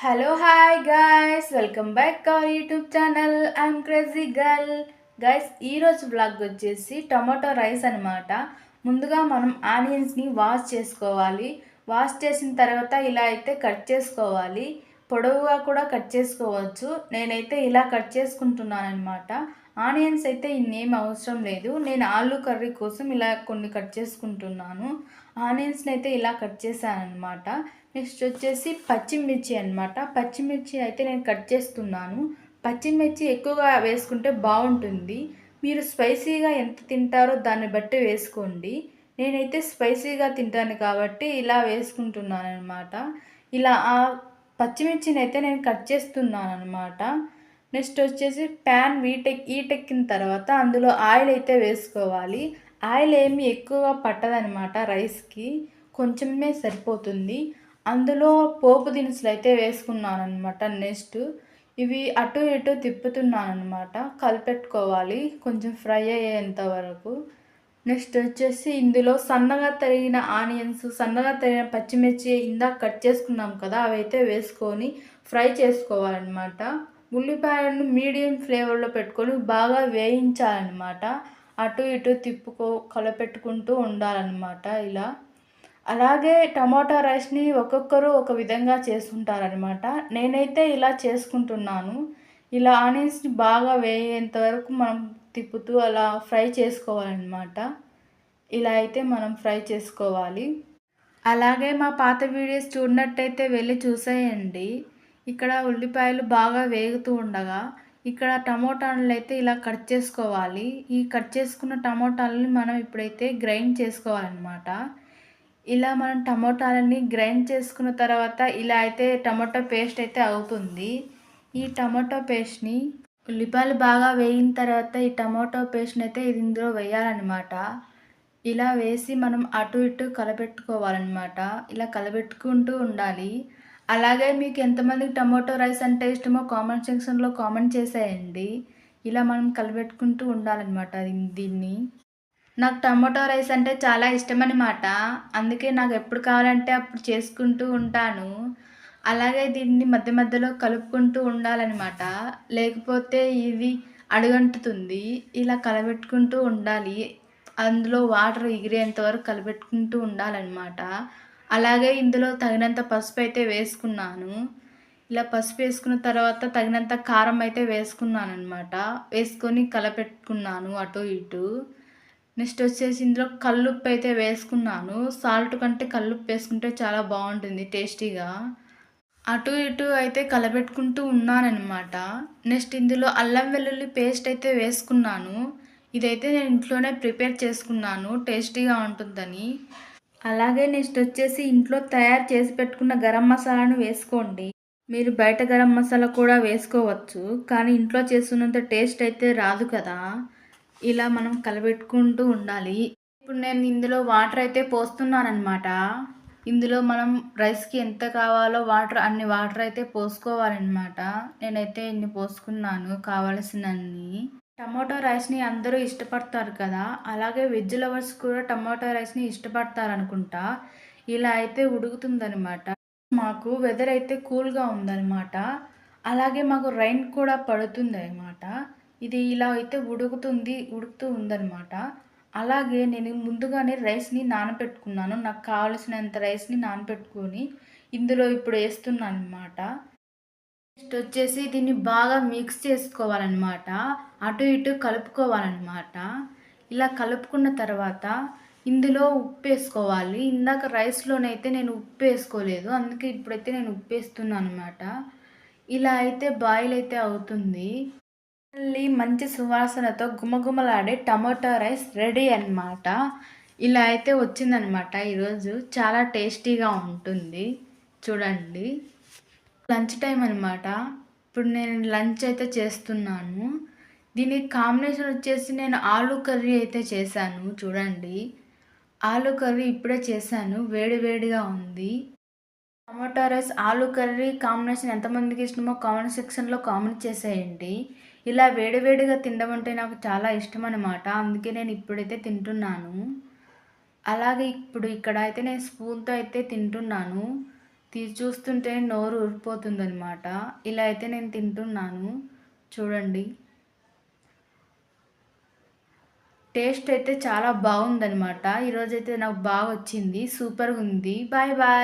Hello hi guys, welcome back our YouTube channel. I'm crazy girl. Guys, ఈరోజు blog వచ్చేసి tomato rice అనమాట. ముందుగా మనం ఆనియన్స్ని వాష్ చేసుకోవాలి. వాష్ చేసిన తర్వాత ఇలా అయితే కట్ చేసుకోవాలి. పొడవుగా కూడా కట్ చేసుకోవచ్చు. నేనైతే ఇలా కట్ చేసుకుంటున్నాను అనమాట. ఆనియన్స్ అయితే ఇన్నేం అవసరం లేదు. నేను ఆలూ కర్రీ కోసం ఇలా కొన్ని కట్ చేసుకుంటున్నాను. ఆనియన్స్ని అయితే ఇలా కట్ చేశాను అనమాట. నెక్స్ట్ వచ్చేసి పచ్చిమిర్చి అనమాట. పచ్చిమిర్చి అయితే నేను కట్ చేస్తున్నాను. పచ్చిమిర్చి ఎక్కువగా వేసుకుంటే బాగుంటుంది. మీరు స్పైసీగా ఎంత తింటారో దాన్ని బట్టి వేసుకోండి. నేనైతే స్పైసీగా తింటాను కాబట్టి ఇలా వేసుకుంటున్నాను అనమాట. ఇలా ఆ పచ్చిమిర్చిని అయితే నేను కట్ చేస్తున్నాను అనమాట. నెక్స్ట్ వచ్చేసి ప్యాన్ ఈటెక్కిన తర్వాత అందులో ఆయిల్ అయితే వేసుకోవాలి. ఆయిల్ ఏమి ఎక్కువగా పట్టదనమాట, రైస్కి కొంచెమే సరిపోతుంది. అందులో పోపు దినుసులు అయితే వేసుకున్నాను అనమాట. నెక్స్ట్ ఇవి అటు ఇటు తిప్పుతున్నాను అనమాట. కలిపెట్టుకోవాలి కొంచెం ఫ్రై అయ్యేంత వరకు. నెక్స్ట్ వచ్చేసి ఇందులో సన్నగా తరిగిన ఆనియన్స్, సన్నగా తరిగిన పచ్చిమిర్చి ఇందాక కట్ చేసుకున్నాం కదా, అవైతే వేసుకొని ఫ్రై చేసుకోవాలన్నమాట. ఉల్లిపాయలను మీడియం ఫ్లేవర్లో పెట్టుకొని బాగా వేయించాలన్నమాట. అటు ఇటు కలపెట్టుకుంటూ ఉండాలన్నమాట ఇలా. అలాగే టమాటా రైస్ని ఒక్కొక్కరు ఒక విధంగా చేసుకుంటారనమాట. నేనైతే ఇలా చేసుకుంటున్నాను. ఇలా ఆనియన్స్ని బాగా వేయేంత వరకు మనం తిప్పుతూ అలా ఫ్రై చేసుకోవాలన్నమాట. ఇలా అయితే మనం ఫ్రై చేసుకోవాలి. అలాగే మా పాత వీడియోస్ చూడనట్టయితే వెళ్ళి చూసేయండి. ఇక్కడ ఉల్లిపాయలు బాగా వేగుతూ ఉండగా ఇక్కడ టమోటాలను అయితే ఇలా కట్ చేసుకోవాలి. ఈ కట్ చేసుకున్న టమోటాలని మనం ఇప్పుడైతే గ్రైండ్ చేసుకోవాలన్నమాట. ఇలా మనం టమోటాలని గ్రైండ్ చేసుకున్న తర్వాత ఇలా అయితే టమాటో పేస్ట్ అయితే అవుతుంది. ఈ టమాటో పేస్ట్ని ఉల్లిపాయలు బాగా వేగిన తర్వాత ఈ టమాటో పేస్ట్ని అయితే ఇందులో వేయాలన్నమాట. ఇలా వేసి మనం అటు ఇటు కలపెట్టుకోవాలన్నమాట. ఇలా కలపెట్టుకుంటూ ఉండాలి. అలాగే మీకు ఎంతమందికి టమాటో రైస్ అంటే ఇష్టమో కామెంట్ సెక్షన్లో కామెంట్ చేసేయండి. ఇలా మనం కలపెట్టుకుంటూ ఉండాలన్నమాట దీన్ని. నాకు టమాటో రైస్ అంటే చాలా ఇష్టమనమాట. అందుకే నాకు ఎప్పుడు కావాలంటే అప్పుడు చేసుకుంటూ ఉంటాను. అలాగే దీన్ని మధ్య మధ్యలో కలుపుకుంటూ ఉండాలనమాట. లేకపోతే ఇది అడుగంటుతుంది. ఇలా కలబెట్టుకుంటూ ఉండాలి. అందులో వాటర్ ఎగిరేంత వరకు కలబెట్టుకుంటూ ఉండాలనమాట. అలాగే ఇందులో తగినంత పసుపు అయితే వేసుకున్నాను. ఇలా పసుపు వేసుకున్న తర్వాత తగినంత కారం అయితే వేసుకున్నానమాట. వేసుకొని కలపెట్టుకున్నాను అటు ఇటు. నెక్స్ట్ వచ్చేసి ఇందులో కల్లుప్పు అయితే వేసుకున్నాను. సాల్ట్ కంటే కల్లుప్పు వేసుకుంటే చాలా బాగుంటుంది టేస్టీగా. అటు ఇటు అయితే కలబెట్టుకుంటూ ఉన్నానన్నమాట. నెక్స్ట్ ఇందులో అల్లం వెల్లుల్లి పేస్ట్ అయితే వేసుకున్నాను. ఇదైతే నేను ఇంట్లోనే ప్రిపేర్ చేసుకున్నాను టేస్టీగా ఉంటుందని. అలాగే నెక్స్ట్ వచ్చేసి ఇంట్లో తయారు చేసి పెట్టుకున్న గరం మసాలాను వేసుకోండి. మీరు బయట గరం మసాలా కూడా వేసుకోవచ్చు, కానీ ఇంట్లో చేస్తున్నంత టేస్ట్ అయితే రాదు కదా. ఇలా మనం కలబెట్టుకుంటూ ఉండాలి. ఇప్పుడు నేను ఇందులో వాటర్ అయితే పోస్తున్నానమాట. ఇందులో మనం రైస్కి ఎంత కావాలో అన్ని వాటర్ అయితే పోసుకోవాలన్నమాట. నేనైతే ఇన్ని పోసుకున్నాను కావలసినన్ని. టమాటో రైస్ని అందరూ ఇష్టపడతారు కదా, అలాగే వెజ్ లవర్స్ కూడా టమాటో రైస్ని ఇష్టపడతారు అనుకుంటా. ఇలా అయితే ఉడుకుతుందనమాట. మాకు వెదర్ అయితే కూల్గా ఉందన్నమాట. అలాగే మాకు రైన్ కూడా పడుతుంది అనమాట. ఇది ఇలా అయితే ఉడుకుతూ ఉందన్నమాట. అలాగే నేను ముందుగానే రైస్ని నానబెట్టుకున్నాను. నాకు కావలసినంత రైస్ని నానబెట్టుకొని ఇందులో ఇప్పుడు వేస్తున్నాను అనమాట. నెక్స్ట్ వచ్చేసి దీన్ని బాగా మిక్స్ చేసుకోవాలన్నమాట. అటు ఇటు కలుపుకోవాలన్నమాట. ఇలా కలుపుకున్న తర్వాత ఇందులో ఉప్పు వేసుకోవాలి. ఇందాక రైస్లోనైతే నేను ఉప్పు వేసుకోలేదు, అందుకే ఇప్పుడైతే నేను ఉప్పు వేస్తున్నాను అనమాట. ఇలా అయితే బాయిల్ అయితే అవుతుంది. మళ్ళీ మంచి సువాసనతో గుమగుమలాడే టమాటో రైస్ రెడీ అన్నమాట. ఇలా అయితే వచ్చిందనమాట. ఈరోజు చాలా టేస్టీగా ఉంటుంది. చూడండి, లంచ్ టైం అనమాట. ఇప్పుడు నేను లంచ్ అయితే చేస్తున్నాను. దీనికి కాంబినేషన్ వచ్చేసి నేను ఆలూ కర్రీ అయితే చేశాను. చూడండి, ఆలూ కర్రీ ఇప్పుడే చేశాను, వేడి వేడిగా ఉంది. Tomato rice aloo curry combination ఎంతమందికి ఇష్టమో కామెంట్ సెక్షన్లో కామెంట్ చేసేయండి. ఇలా వేడివేడిగా తినడం అంటే నాకు చాలా ఇష్టం అనమాట. అందుకే నేను ఇప్పుడైతే తింటున్నాను. అలాగే ఇప్పుడు ఇక్కడ అయితే నేను స్పూన్తో అయితే తింటున్నాను. చూస్తుంటే నోరు ఊరిపోతుందనమాట. ఇలా అయితే నేను తింటున్నాను. చూడండి. టేస్ట్ అయితే చాలా బాగుందనమాట. ఈరోజైతే నాకు బాగా వచ్చింది. సూపర్‌గా ఉంది. Bye bye.